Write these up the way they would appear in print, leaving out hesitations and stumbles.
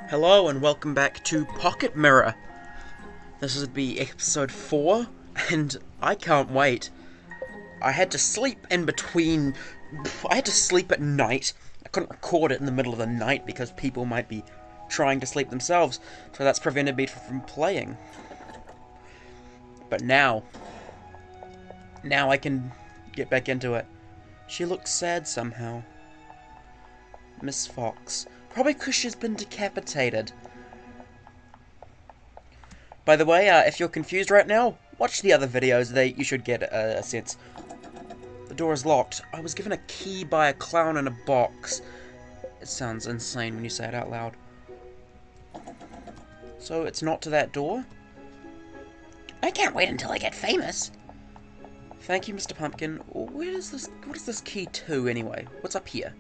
Hello and welcome back to Pocket Mirror. This would be episode 4, and I can't wait. I had to sleep in between. I had to sleep at night. I couldn't record it in the middle of the night because people might be trying to sleep themselves, so that's prevented me from playing. But now I can get back into it. She looks sad somehow. Miss Fox. Probably because she's been decapitated. By the way, if you're confused right now, watch the other videos. You should get a sense. The door is locked. I was given a key by a clown in a box. It sounds insane when you say it out loud. So it's not to that door? I can't wait until I get famous. Thank you, Mr. Pumpkin. What is this key to, anyway? What's up here?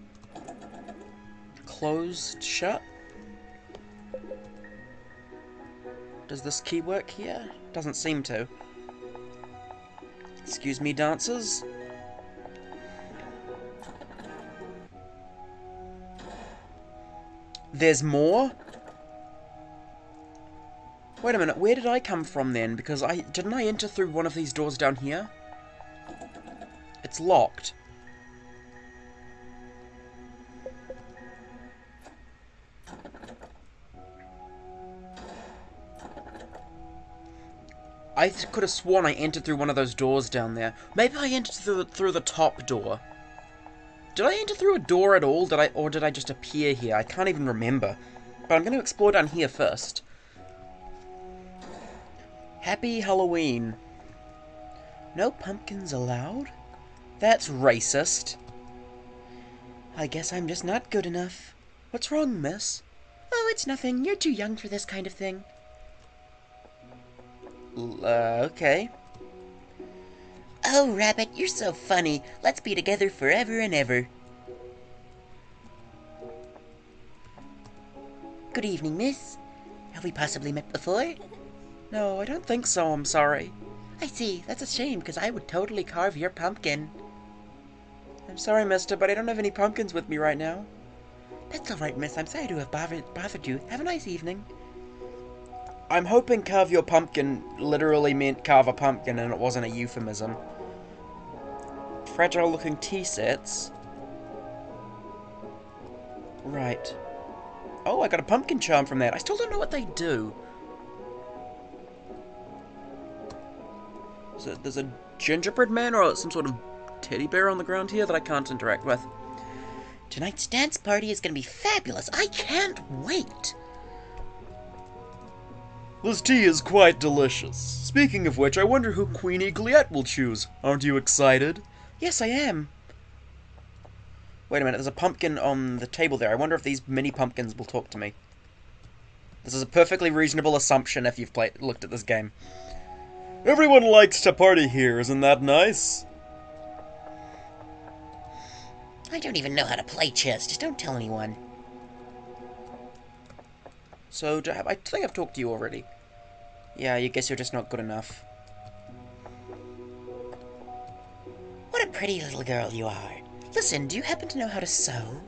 Closed shut? Does this key work here? Doesn't seem to. Excuse me, dancers? There's more? Wait a minute, where did I come from then? Because didn't I enter through one of these doors down here? It's locked. I could have sworn I entered through one of those doors down there. Maybe I entered through the top door. Did I enter through a door at all? Or did I just appear here? I can't even remember. But I'm going to explore down here first. Happy Halloween. No pumpkins allowed? That's racist. I guess I'm just not good enough. What's wrong, miss? Oh, it's nothing. You're too young for this kind of thing. Okay. Oh, Rabbit, you're so funny. Let's be together forever and ever. Good evening, miss. Have we possibly met before? No, I don't think so, I'm sorry. I see. That's a shame, because I would totally carve your pumpkin. I'm sorry, mister, but I don't have any pumpkins with me right now. That's alright, miss. I'm sorry to have bothered you. Have a nice evening. I'm hoping carve your pumpkin literally meant carve a pumpkin and it wasn't a euphemism. Fragile looking tea sets. Right. Oh, I got a pumpkin charm from that. I still don't know what they do. So there's a gingerbread man or some sort of teddy bear on the ground here that I can't interact with. Tonight's dance party is going to be fabulous. I can't wait. This tea is quite delicious. Speaking of which, I wonder who Queen Eagliette will choose. Aren't you excited? Yes, I am. Wait a minute, there's a pumpkin on the table there. I wonder if these mini pumpkins will talk to me. This is a perfectly reasonable assumption if you've looked at this game. Everyone likes to party here, isn't that nice? I don't even know how to play chess. Just don't tell anyone. So, I think I've talked to you already. Yeah, I guess you're just not good enough. What a pretty little girl you are. Listen, do you happen to know how to sew?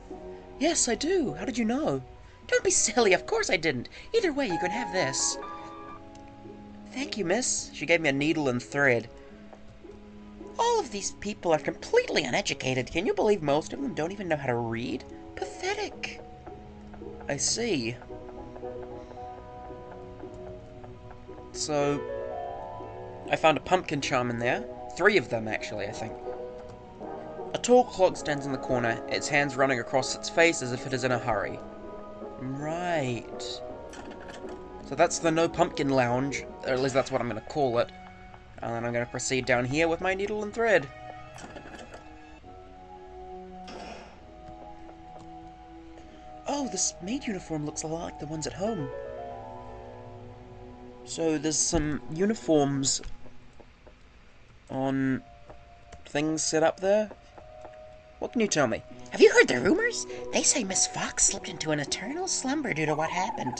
Yes, I do. How did you know? Don't be silly. Of course I didn't. Either way, you can have this. Thank you, miss. She gave me a needle and thread. All of these people are completely uneducated. Can you believe most of them don't even know how to read? Pathetic. I see. So, I found a pumpkin charm in there. 3 of them, actually, I think. A tall clock stands in the corner, its hands running across its face as if it is in a hurry. Right. So that's the no pumpkin lounge, or at least that's what I'm going to call it. And then I'm going to proceed down here with my needle and thread. Oh, this maid uniform looks a lot like the ones at home. So there's some uniforms on things set up there. What can you tell me? Have you heard the rumors? They say Miss Fox slipped into an eternal slumber due to what happened.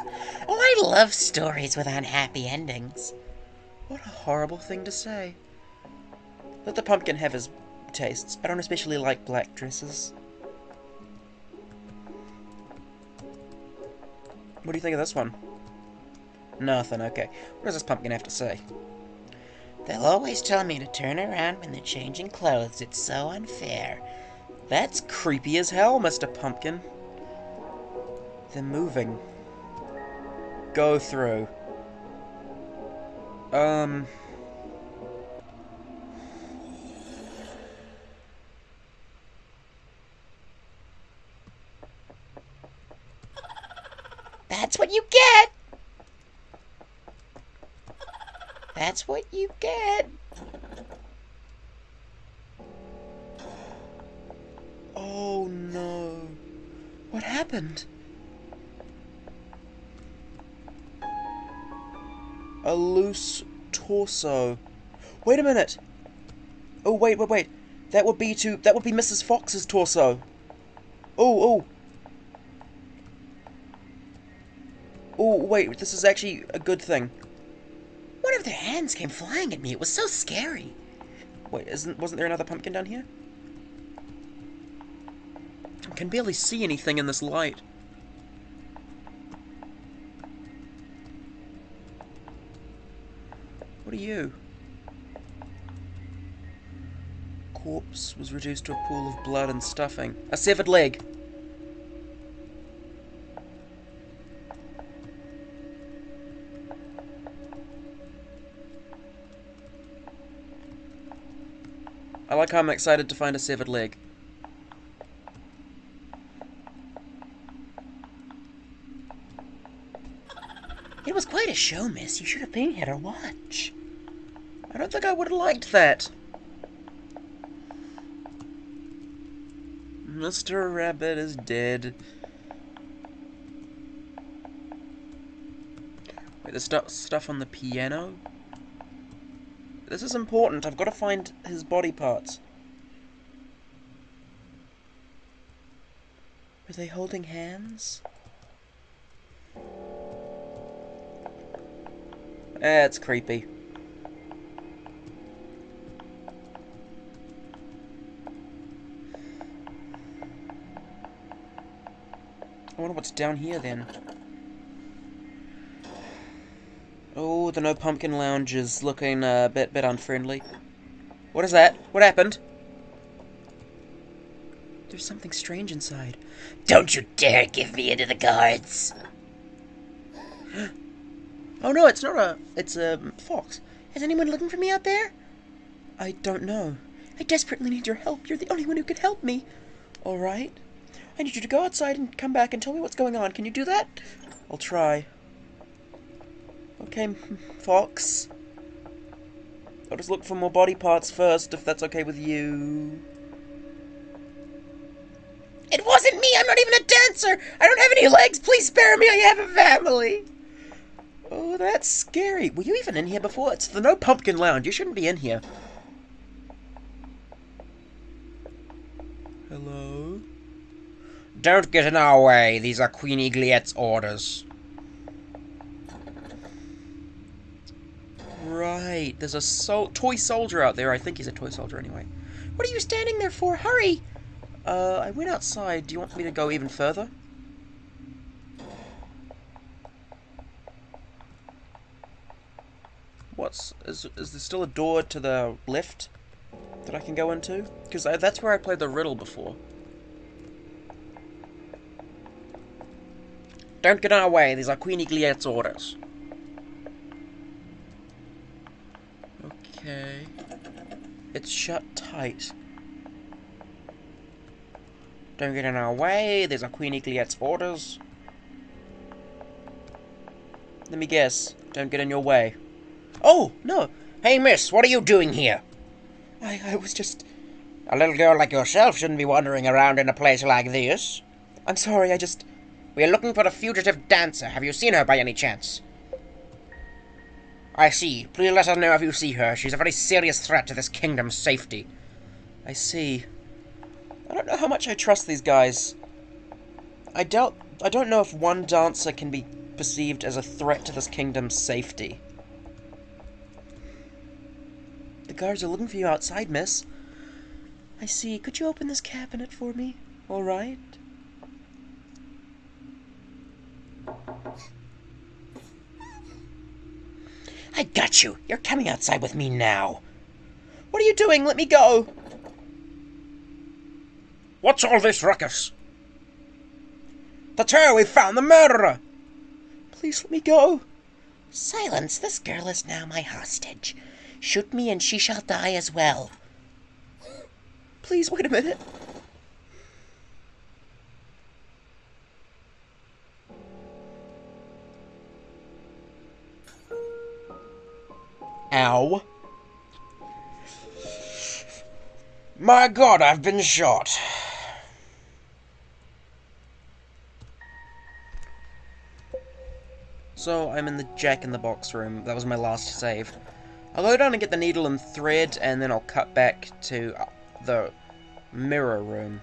Oh, I love stories with unhappy endings. What a horrible thing to say. Let the pumpkin have his tastes. I don't especially like black dresses. What do you think of this one? Nothing, okay. What does this pumpkin have to say? They'll always tell me to turn around when they're changing clothes. It's so unfair. That's creepy as hell, Mr. Pumpkin. They're moving. Go through. That's what you get! That's what you get! Oh no. What happened? A loose torso. Wait a minute. Oh, wait. That would be Mrs. Fox's torso. Oh. Oh, wait, this is actually a good thing. One of their hands came flying at me. It was so scary. Wait, wasn't there another pumpkin down here? I can barely see anything in this light. What are you? Corpse was reduced to a pool of blood and stuffing. A severed leg. I like how I'm excited to find a severed leg. It was quite a show, miss. You should have been here to watch. I don't think I would have liked that. Mr. Rabbit is dead. Wait, there's stuff on the piano? This is important. I've got to find his body parts. Are they holding hands? That's creepy. I wonder what's down here then. Oh, the No Pumpkin Lounge is looking a bit unfriendly. What is that? What happened? There's something strange inside. Don't you dare give me into the guards! Oh no, it's not a... it's a fox. Is anyone looking for me out there? I don't know. I desperately need your help. You're the only one who can help me. Alright. I need you to go outside and come back and tell me what's going on. Can you do that? I'll try. Okay, Fox. I'll just look for more body parts first, if that's okay with you. It wasn't me! I'm not even a dancer! I don't have any legs! Please spare me! I have a family! Oh, that's scary. Were you even in here before? It's the No Pumpkin Lounge. You shouldn't be in here. Hello? Don't get in our way. These are Queen Eagliette's orders. Right. There's a toy soldier out there. I think he's a toy soldier anyway. What are you standing there for? Hurry! I went outside. Do you want me to go even further? Is there still a door to the left that I can go into? Because that's where I played the riddle before. Don't get in our way. These are Queen Eagliette's orders. Okay. It's shut tight. Don't get in our way. These are Queen Eagliette's orders. Let me guess. Don't get in your way. Oh, no. Hey, miss, what are you doing here? I was just... A little girl like yourself shouldn't be wandering around in a place like this. I'm sorry, We're looking for a fugitive dancer. Have you seen her by any chance? I see. Please let us know if you see her. She's a very serious threat to this kingdom's safety. I see. I don't know how much I trust these guys. I don't know if one dancer can be perceived as a threat to this kingdom's safety. The guards are looking for you outside, miss. I see. Could you open this cabinet for me? Alright. I got you. You're coming outside with me now. What are you doing? Let me go! What's all this ruckus? That's how we found the murderer! Please let me go. Silence. This girl is now my hostage. Shoot me and she shall die as well. Please, wait a minute. Ow. My God, I've been shot. So, I'm in the Jack-in-the-Box room. That was my last save. I'll go down and get the needle and thread, and then I'll cut back to the mirror room.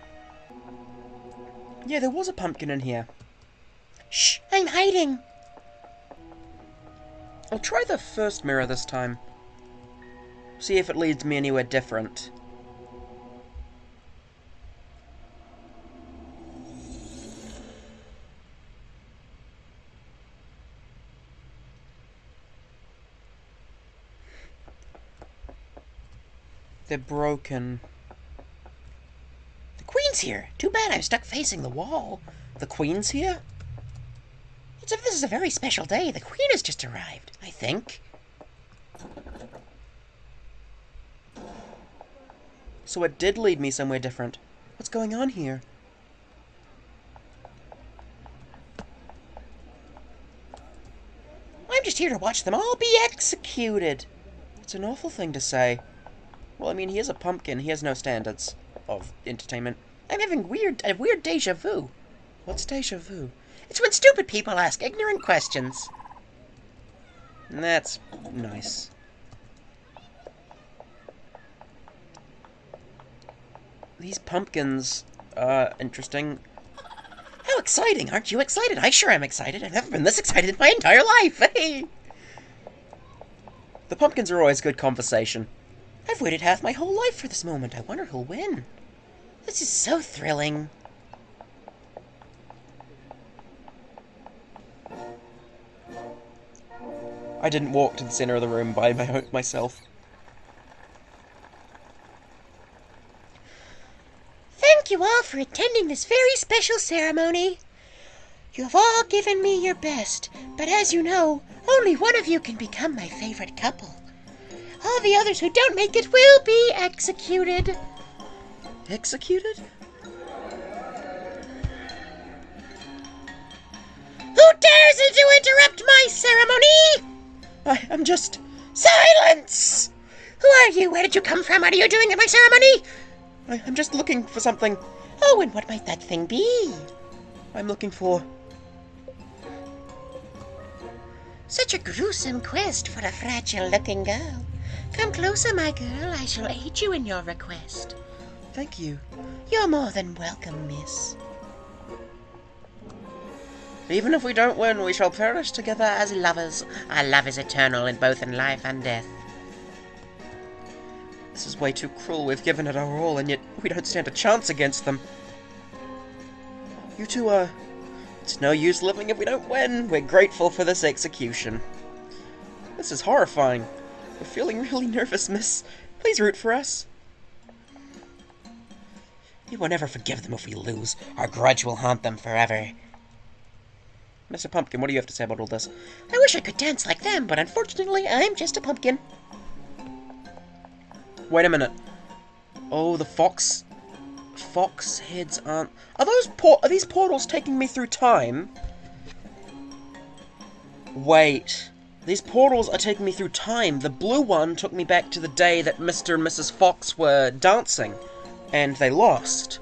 Yeah, there was a pumpkin in here. Shh, I'm hiding. I'll try the first mirror this time. See if it leads me anywhere different. They're broken. The Queen's here. Too bad I'm stuck facing the wall. The Queen's here? It's if this is a very special day. The Queen has just arrived, I think. So it did lead me somewhere different. What's going on here? I'm just here to watch them all be executed. It's an awful thing to say. Well, I mean, he is a pumpkin. He has no standards of entertainment. I'm having a weird deja vu. What's deja vu? It's when stupid people ask ignorant questions. That's nice. These pumpkins are interesting. How exciting! Aren't you excited? I sure am excited. I've never been this excited in my entire life. Hey! The pumpkins are always good conversation. I've waited half my whole life for this moment. I wonder who'll win. This is so thrilling. I didn't walk to the center of the room by myself. Thank you all for attending this very special ceremony. You have all given me your best, but as you know, only one of you can become my favorite couple. All the others who don't make it will be executed. Executed? Who dares to interrupt my ceremony? I'm just... Silence! Who are you? Where did you come from? What are you doing at my ceremony? I'm just looking for something. Oh, and what might that thing be? I'm looking for... Such a gruesome quest for a fragile-looking girl. Come closer, my girl. I shall aid you in your request. Thank you. You're more than welcome, miss. Even if we don't win, we shall perish together as Lovers. Our love is eternal in both in life and death. This is way too cruel. We've given it our all, and yet we don't stand a chance against them. You two are... It's no use living if we don't win. We're grateful for this execution. This is horrifying. We're feeling really nervous, miss. Please root for us. We will never forgive them if we lose. Our grudge will haunt them forever. Mr. Pumpkin, what do you have to say about all this? I wish I could dance like them, but unfortunately, I'm just a pumpkin. Wait a minute. Oh, the fox heads aren't... Are these portals taking me through time? Wait. These portals are taking me through time. The blue one took me back to the day that Mr. and Mrs. Fox were dancing. And they lost.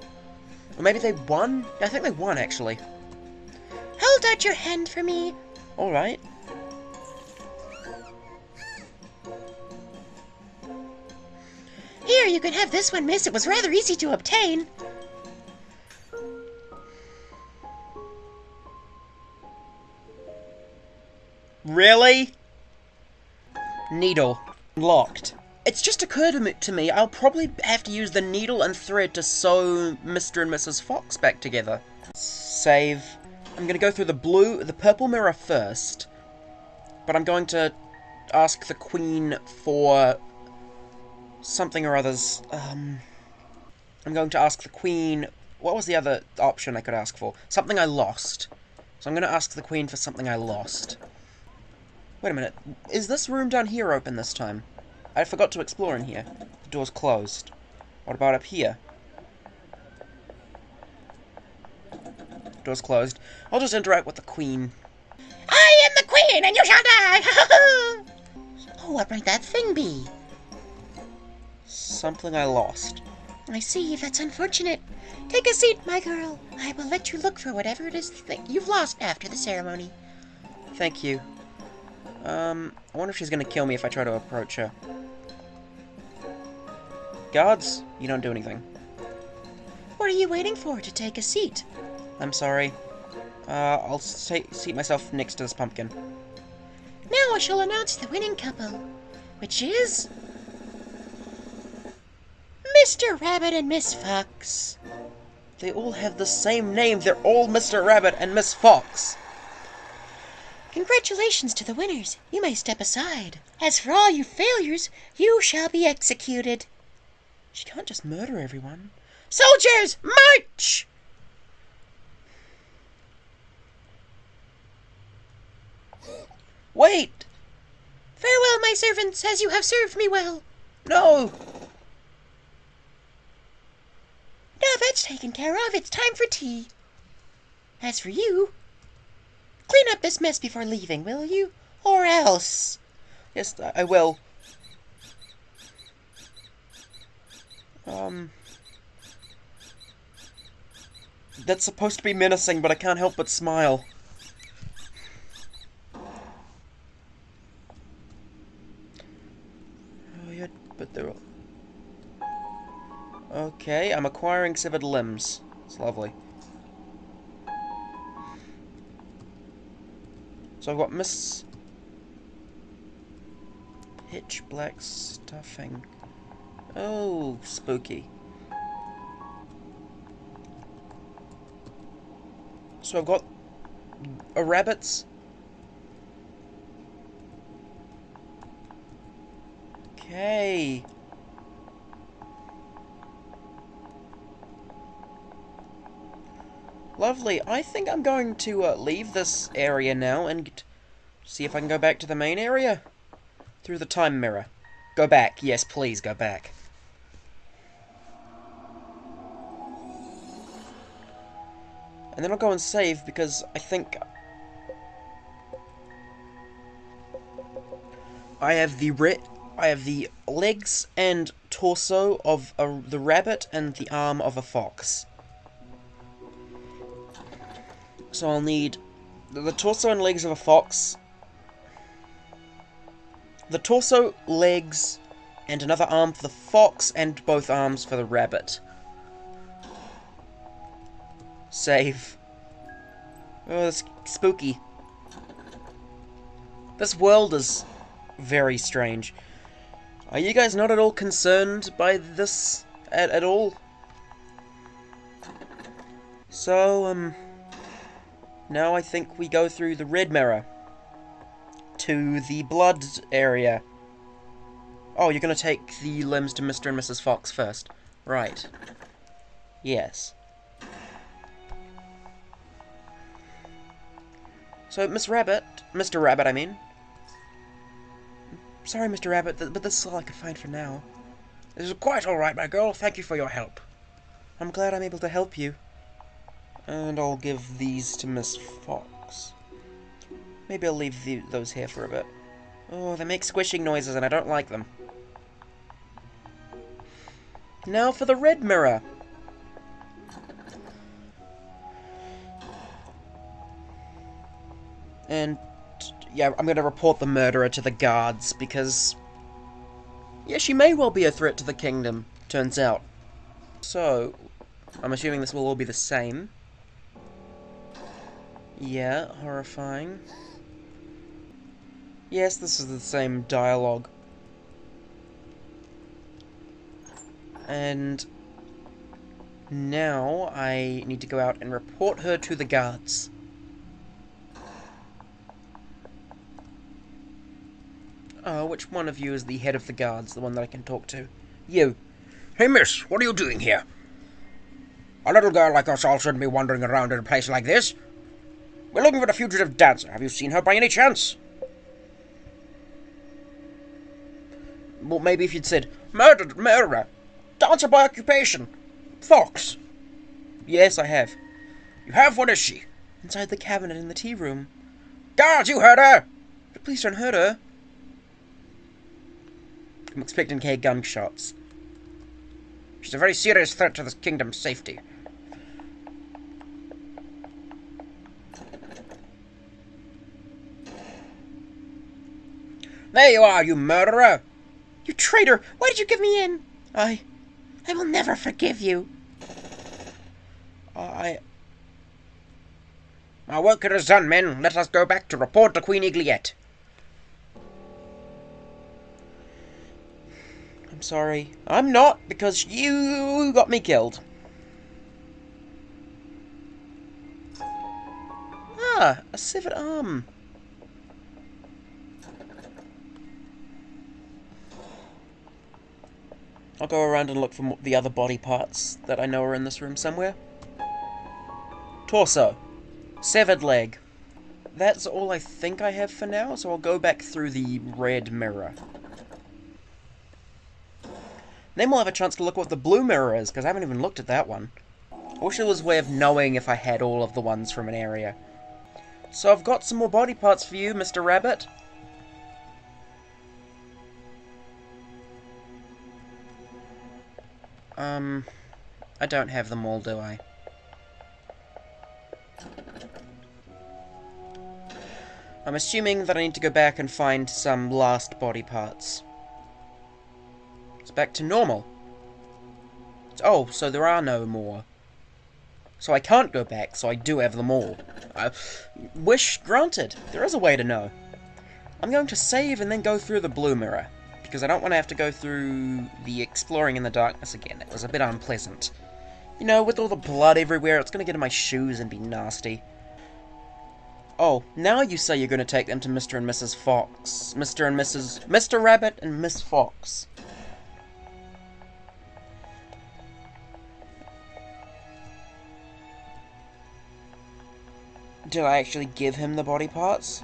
Or maybe they won? I think they won, actually. Hold out your hand for me. Alright. Here, you can have this one, miss. It was rather easy to obtain. Really? Needle. Locked. It's just occurred to me, I'll probably have to use the needle and thread to sew Mr. and Mrs. Fox back together. Save. I'm gonna go through the purple mirror first. But I'm going to ask the Queen for something or others. I'm going to ask the Queen... What was the other option I could ask for? Something I lost. So I'm going to ask the Queen for something I lost. Wait a minute. Is this room down here open this time? I forgot to explore in here. The door's closed. What about up here? Door's closed. I'll just interact with the Queen. I am the Queen, and you shall die! Oh, what might that thing be? Something I lost. I see, that's unfortunate. Take a seat, my girl. I will let you look for whatever it is that you've lost after the ceremony. Thank you. I wonder if she's gonna kill me if I try to approach her. Guards, you don't do anything. What are you waiting for to take a seat? I'm sorry. I'll seat myself next to this pumpkin. Now I shall announce the winning couple, which is... Mr. Rabbit and Miss Fox. They all have the same name. They're all Mr. Rabbit and Miss Fox. Congratulations to the winners. You may step aside. As for all you failures, you shall be executed. She can't just murder everyone. Soldiers, march! Wait! Farewell, my servants, as you have served me well. No! Now that's taken care of, it's time for tea. As for you, clean up this mess before leaving, will you? Or else. Yes, I will. That's supposed to be menacing, but I can't help but smile. Oh, yeah, but they're all... Okay, I'm acquiring severed limbs. It's lovely. So I've got Miss... Pitch black stuffing. Oh, spooky. So I've got a rabbit's... Okay. Lovely. I think I'm going to leave this area now and see if I can go back to the main area. Through the time mirror. Go back. Yes, please, go back. And then I'll go and save because I think I have the legs and torso of the rabbit and the arm of a fox. So I'll need the torso and legs of a fox, the torso, legs, and another arm for the fox, and both arms for the rabbit. Save. Oh, that's spooky. This world is very strange. Are you guys not at all concerned by this at all? So, now I think we go through the red mirror to the blood area. Oh, you're gonna take the limbs to Mr. and Mrs. Fox first. Right. Yes. So, Mr. Rabbit, I mean. Sorry, Mr. Rabbit, but this is all I could find for now. This is quite alright, my girl. Thank you for your help. I'm glad I'm able to help you. And I'll give these to Miss Fox. Maybe I'll leave those here for a bit. Oh, they make squishing noises and I don't like them. Now for the red mirror. And yeah, I'm going to report the murderer to the guards because... yeah, she may well be a threat to the kingdom, turns out. So, I'm assuming this will all be the same. Yeah, horrifying. Yes, this is the same dialogue. And now I need to go out and report her to the guards. Oh, which one of you is the head of the guards, the one that I can talk to? You. Hey, miss, what are you doing here? A little girl like us all shouldn't be wandering around in a place like this. We're looking for the fugitive dancer. Have you seen her by any chance? Well, maybe if you'd said, Murderer. Dancer by occupation. Fox. yes, I have. You have? What is she? Inside the cabinet in the tea room. Guards, you heard her! But please don't hurt her. I'm expecting to hear gunshots. She's a very serious threat to this kingdom's safety. There you are, you murderer! You traitor! Why did you give me in? I will never forgive you. Our work is done, men. Let us go back to report to Queen Igliette. I'm sorry. I'm not, because you got me killed. Ah, a severed arm. I'll go around and look for the other body parts that I know are in this room somewhere. Torso. Severed leg. That's all I think I have for now, so I'll go back through the red mirror. Then we'll have a chance to look what the blue mirror is, because I haven't even looked at that one. I wish there was a way of knowing if I had all of the ones from an area. So I've got some more body parts for you, Mr. Rabbit. I don't have them all, do I? I'm assuming that I need to go back and find some last body parts. It's back to normal. Oh, so there are no more. So I can't go back, so I do have them all. Wish granted. There is a way to know. I'm going to save and then go through the blue mirror, because I don't want to have to go through the exploring in the darkness again. It was a bit unpleasant. You know, with all the blood everywhere, it's going to get in my shoes and be nasty. Oh, now you say you're going to take them to Mr. and Mrs. Fox. Mr. Rabbit and Miss Fox. Did I actually give him the body parts?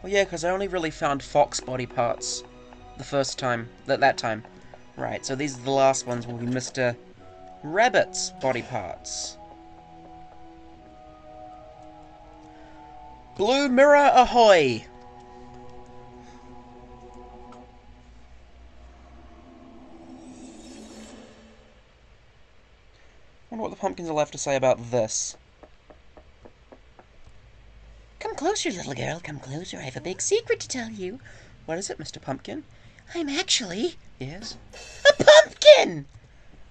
Oh yeah, because I only really found Fox body parts the first time, that time. Right, so these are the last ones will be Mr. Rabbit's body parts. Blue mirror ahoy! Wonder what the pumpkins will have to say about this. Come closer, little girl, come closer. I have a big secret to tell you. What is it, Mr. Pumpkin? I'm actually Yes? a pumpkin!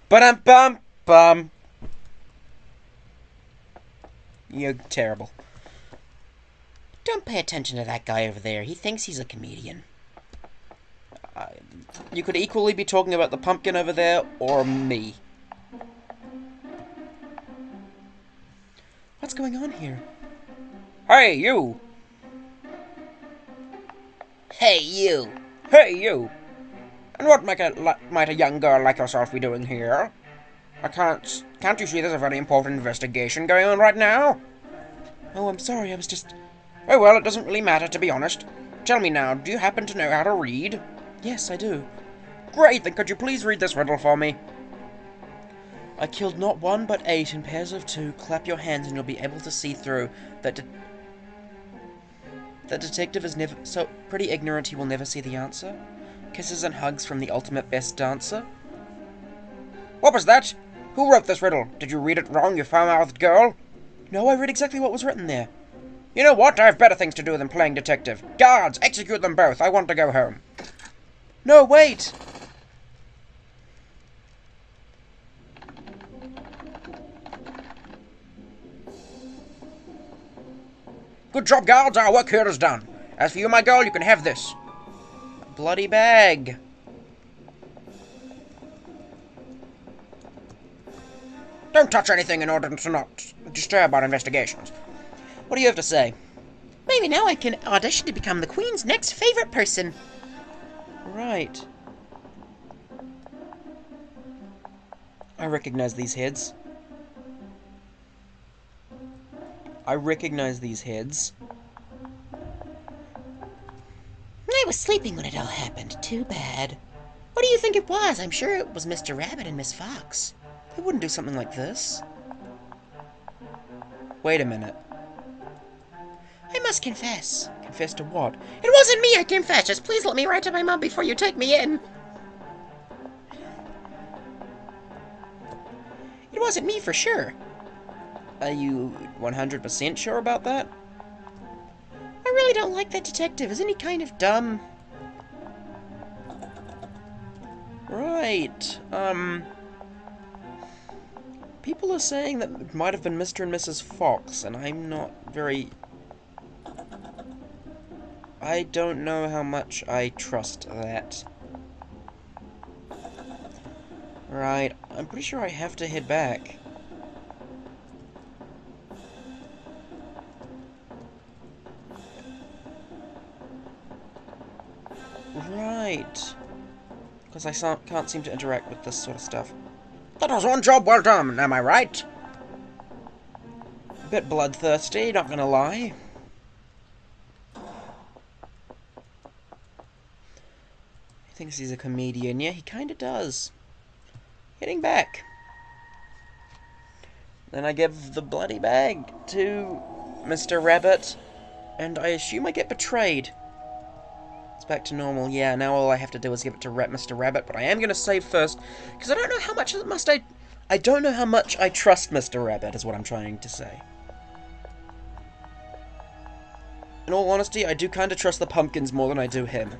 Ba-dum-bum-bum. You're terrible. Don't pay attention to that guy over there. He thinks he's a comedian. You could equally be talking about the pumpkin over there, or me. What's going on here? Hey, you! Hey, you! Hey, you! And what might a young girl like yourself be doing here? Can't you see there's a very important investigation going on right now? Oh, I'm sorry, I was just... Oh, well, it doesn't really matter, to be honest. Tell me now, do you happen to know how to read? Yes, I do. Great, then could you please read this riddle for me? I killed not one but 8 in pairs of 2. Clap your hands and you'll be able to see through. That detective is never... so pretty ignorant he will never see the answer. Kisses and hugs from the ultimate best dancer. What was that? Who wrote this riddle? Did you read it wrong, you foul-mouthed girl? No, I read exactly what was written there. You know what? I have better things to do than playing detective. Guards, execute them both. I want to go home. No, wait! Good job, guards. Our work here is done. As for you, my girl, you can have this. A bloody bag. Don't touch anything in order to not disturb our investigations. What do you have to say? Maybe now I can audition to become the Queen's next favorite person. Right. I recognize these heads. I I was sleeping when it all happened. Too bad. What do you think it was? I'm sure it was Mr. Rabbit and Miss Fox. They wouldn't do something like this. Wait a minute. I must confess. Confess to what? It wasn't me, I confess. Just please let me write to my mom before you take me in. It wasn't me for sure. Are you 100% sure about that? I really don't like that detective. Isn't he kind of dumb? Right. People are saying that it might have been Mr. and Mrs. Fox, and I'm not very... I don't know how much I trust that. Right, I'm pretty sure I have to head back. Right. Because I can't seem to interact with this sort of stuff. That was one job well done, am I right? A bit bloodthirsty, not gonna lie. He thinks he's a comedian. Yeah, he kinda does. Heading back. Then I give the bloody bag to Mr. Rabbit, and I assume I get betrayed. It's back to normal. Yeah, now all I have to do is give it to Mr. Rabbit, but I am gonna save first, because I don't know how much I don't know how much I trust Mr. Rabbit, is what I'm trying to say. In all honesty, I do kind of trust the pumpkins more than I do him.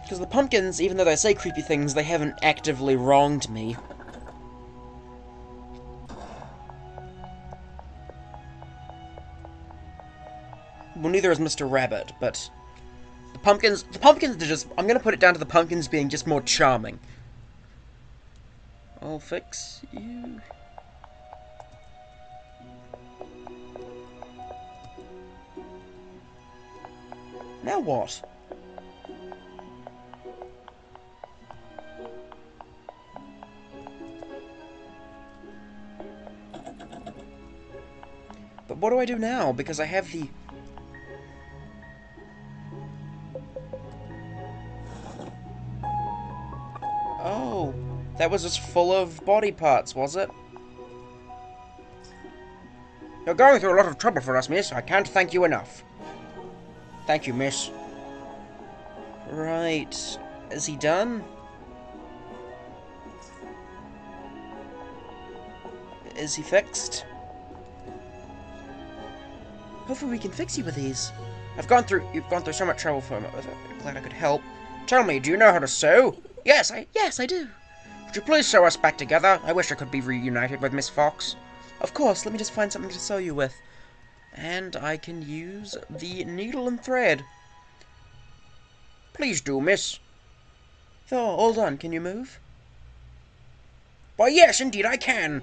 Because the pumpkins, even though they say creepy things, they haven't actively wronged me. Well, neither is Mr. Rabbit, but the pumpkins are just, I'm gonna put it down to the pumpkins being just more charming. I'll fix you. Now what? But what do I do now? Because I have the... Oh, that was just full of body parts, was it? You're going through a lot of trouble for us, miss. I can't thank you enough. Thank you, miss. Right. Is he done? Is he fixed? Hopefully we can fix you with these. You've gone through so much trouble for me. Glad I could help. Tell me, do you know how to sew? Yes, I do. Would you please sew us back together? I wish I could be reunited with Miss Fox. Of course, let me just find something to sew you with. And I can use the needle and thread. Please do, miss. Oh, all done. Can you move? Why, yes, indeed I can.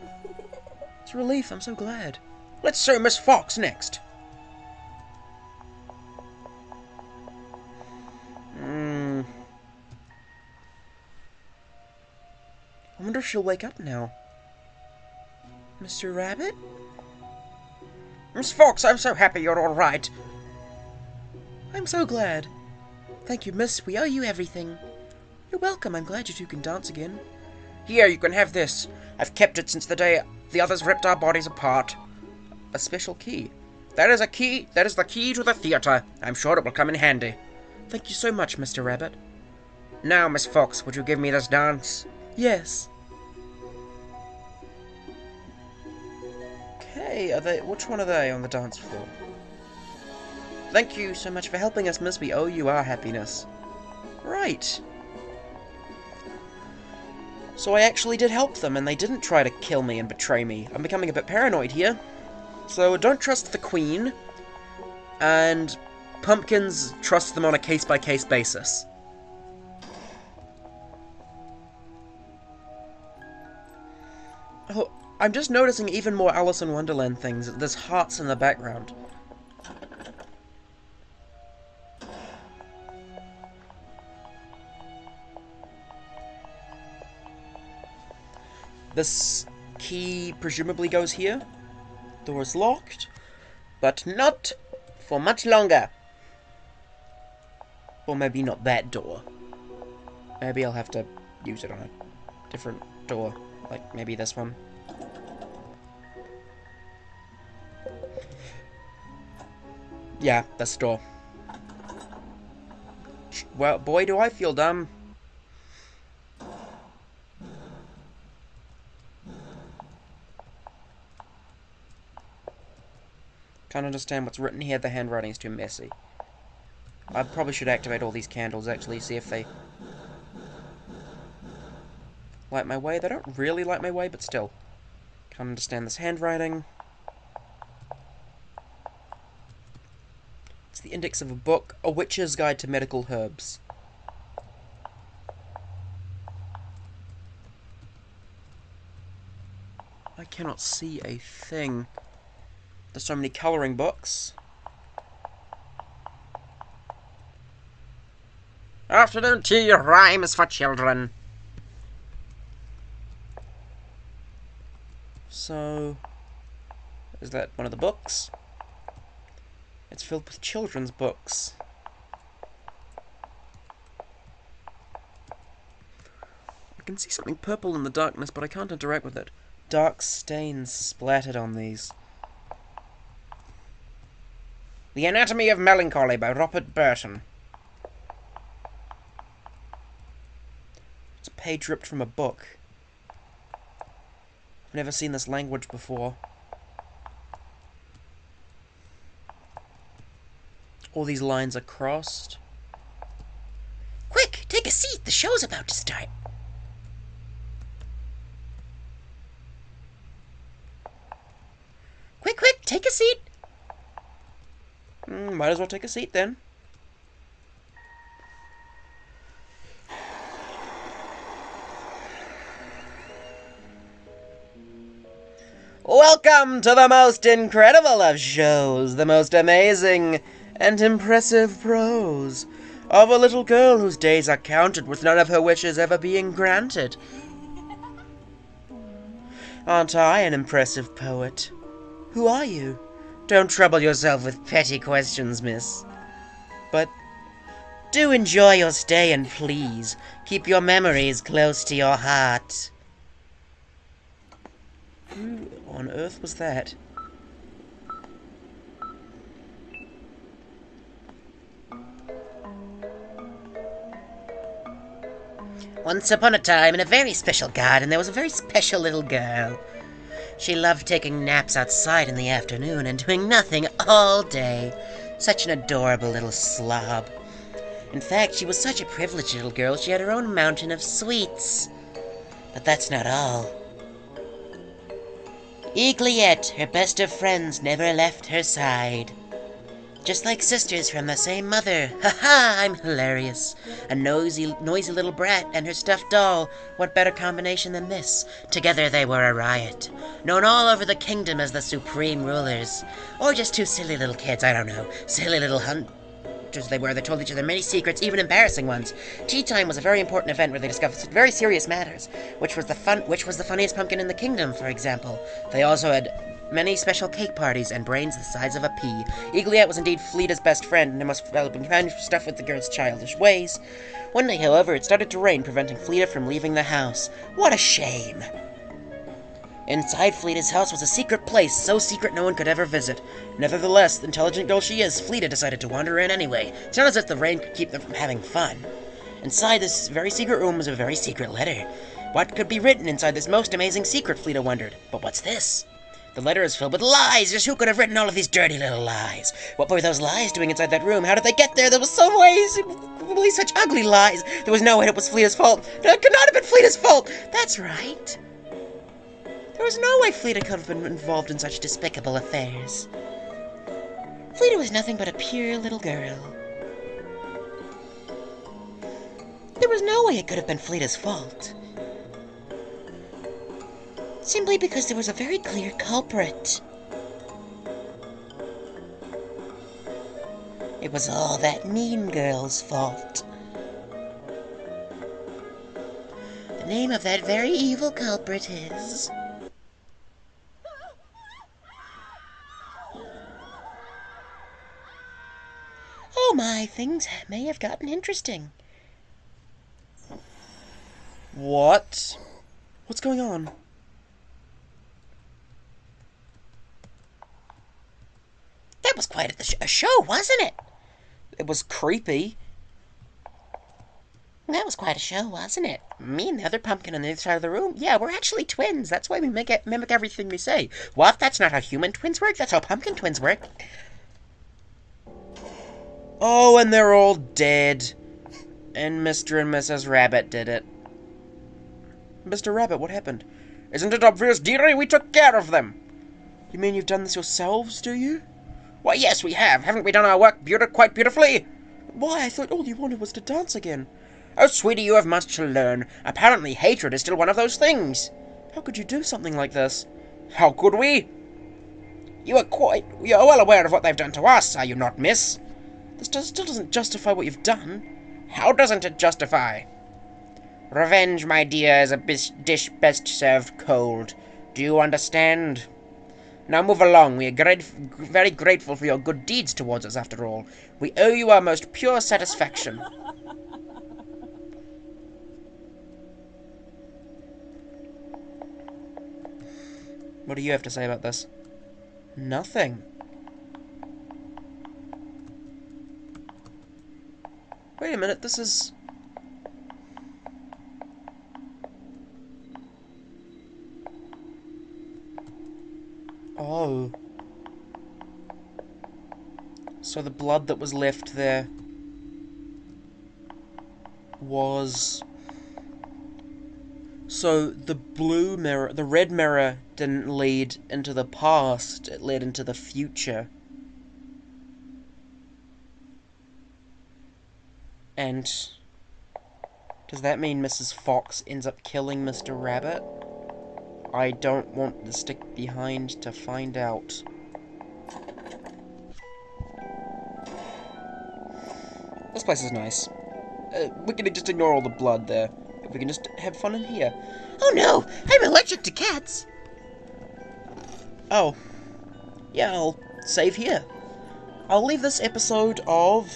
It's a relief. I'm so glad. Let's sew Miss Fox next. I wonder if she'll wake up now. Mr. Rabbit? Miss Fox, I'm so happy you're all right. I'm so glad. Thank you, miss. We owe you everything. You're welcome. I'm glad you two can dance again. Here, you can have this. I've kept it since the day the others ripped our bodies apart. A special key. That is a key. That is the key to the theater. I'm sure it will come in handy. Thank you so much, Mr. Rabbit. Now, Miss Fox, would you give me this dance? Yes. Okay, which one are they on the dance floor? Thank you so much for helping us, miss. We owe you our happiness. Right. So I actually did help them, and they didn't try to kill me and betray me. I'm becoming a bit paranoid here. So don't trust the Queen, and pumpkins, trust them on a case-by-case basis. Oh, I'm just noticing even more Alice in Wonderland things. There's hearts in the background. This key presumably goes here. Door is locked, but not for much longer. Or maybe not that door. Maybe I'll have to use it on a different door, like maybe this one. Yeah, this door. Well, boy, do I feel dumb. Can't understand what's written here. The handwriting's too messy. I probably should activate all these candles, actually, see if they light my way. They don't really light my way, but still. Can't understand this handwriting. It's the index of a book, A Witch's Guide to Medical Herbs. I cannot see a thing. There's so many colouring books. Afternoon tea rhymes for children. So, is that one of the books? It's filled with children's books. I can see something purple in the darkness, but I can't interact with it. Dark stains splattered on these. The Anatomy of Melancholy by Robert Burton. It's a page ripped from a book. I've never seen this language before. All these lines are crossed. Quick, take a seat. The show's about to start. Quick, quick, take a seat. Might as well take a seat then. Welcome to the most incredible of shows, the most amazing and impressive prose of a little girl whose days are counted with none of her wishes ever being granted. Aren't I an impressive poet? Who are you? Don't trouble yourself with petty questions, miss. But do enjoy your stay and please keep your memories close to your heart. Who on earth was that? Once upon a time, in a very special garden, there was a very special little girl. She loved taking naps outside in the afternoon and doing nothing all day. Such an adorable little slob. In fact, she was such a privileged little girl, she had her own mountain of sweets. But that's not all. Eaglyette, her best of friends, never left her side. Just like sisters from the same mother. Ha-ha, I'm hilarious. A noisy little brat and her stuffed doll. What better combination than this? Together they were a riot. Known all over the kingdom as the supreme rulers. Or just two silly little kids, I don't know. Silly little hunters they were. They told each other many secrets, even embarrassing ones. Tea time was a very important event where they discussed very serious matters. Which was the funniest pumpkin in the kingdom, for example. They also had many special cake parties and brains the size of a pea. Eaglyette was indeed Fleeta's best friend, and there must have been kind of stuff with the girl's childish ways. One day, however, it started to rain, preventing Fleeta from leaving the house. What a shame! Inside Fleeta's house was a secret place, so secret no one could ever visit. Nevertheless, the intelligent girl she is, Fleeta decided to wander in anyway. It's not as if the rain could keep them from having fun. Inside this very secret room was a very secret letter. What could be written inside this most amazing secret, Fleeta wondered. But what's this? The letter is filled with lies. Just who could have written all of these dirty little lies? What were those lies doing inside that room? How did they get there? There was some ways, probably such ugly lies. There was no way it was Fleeta's fault. No, it could not have been Fleeta's fault. That's right. There was no way Fleeta could have been involved in such despicable affairs. Fleeta was nothing but a pure little girl. There was no way it could have been Fleeta's fault. Simply because there was a very clear culprit. It was all that mean girl's fault. The name of that very evil culprit is... Oh my, things may have gotten interesting. What? What's going on? That was quite a show, wasn't it? It was creepy. That was quite a show, wasn't it? Me and the other pumpkin on the other side of the room. Yeah, we're actually twins. That's why we mimic everything we say. What? That's not how human twins work. That's how pumpkin twins work. Oh, and they're all dead. And Mr. and Mrs. Rabbit did it. Mr. Rabbit, what happened? Isn't it obvious, dearie? We took care of them. You mean you've done this yourselves, do you? Why, yes, we have. Haven't we done our work quite beautifully? Why, I thought all you wanted was to dance again. Oh, sweetie, you have much to learn. Apparently hatred is still one of those things. How could you do something like this? How could we? You are well aware of what they've done to us, are you not, miss? This still doesn't justify what you've done. How doesn't it justify? Revenge, my dear, is a dish best served cold. Do you understand? Now move along. We are very grateful for your good deeds towards us, after all. We owe you our most pure satisfaction. What do you have to say about this? Nothing. Wait a minute, this is... Oh. So the blood that was left there was... So the blue mirror, the red mirror didn't lead into the past, it led into the future. And does that mean Mrs. Fox ends up killing Mr. Rabbit? I don't want to stick behind to find out. This place is nice. We can just ignore all the blood there. We can just have fun in here. Oh no, I'm allergic to cats. Oh. Yeah, I'll save here. I'll leave this episode of...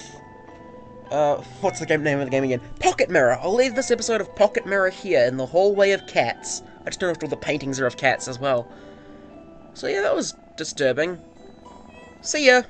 what's the name of the game again? Pocket Mirror! I'll leave this episode of Pocket Mirror here in the hallway of cats. I just noticed all the paintings are of cats as well. So yeah, that was disturbing. See ya!